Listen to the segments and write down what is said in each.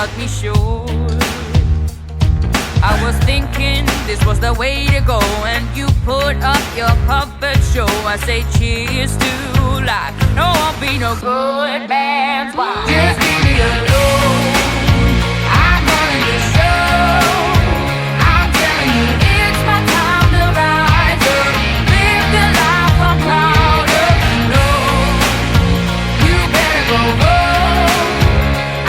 cut me short. I was thinking this was the way to go, and you put up your puppet show. I say cheers to life. No, I'll be no good man's wife. Just leave me alone. I'm running the show. I'm telling you, it's my time to rise up. Live the life I'm proud of. No, you better go home.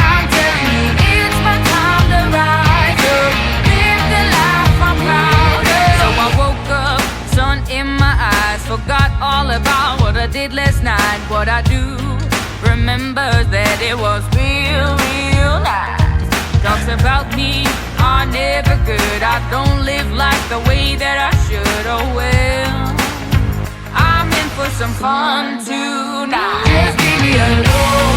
I'm telling you, it's my time to rise up. Live the life I'm proud of. So I woke up, sun in my eyes, forgot all about what I did last night. What I do remember that it was real, real nice. Talks about me are never good. I don't live like the way that I should. Oh well, I'm in for some fun tonight. Just leave me alone.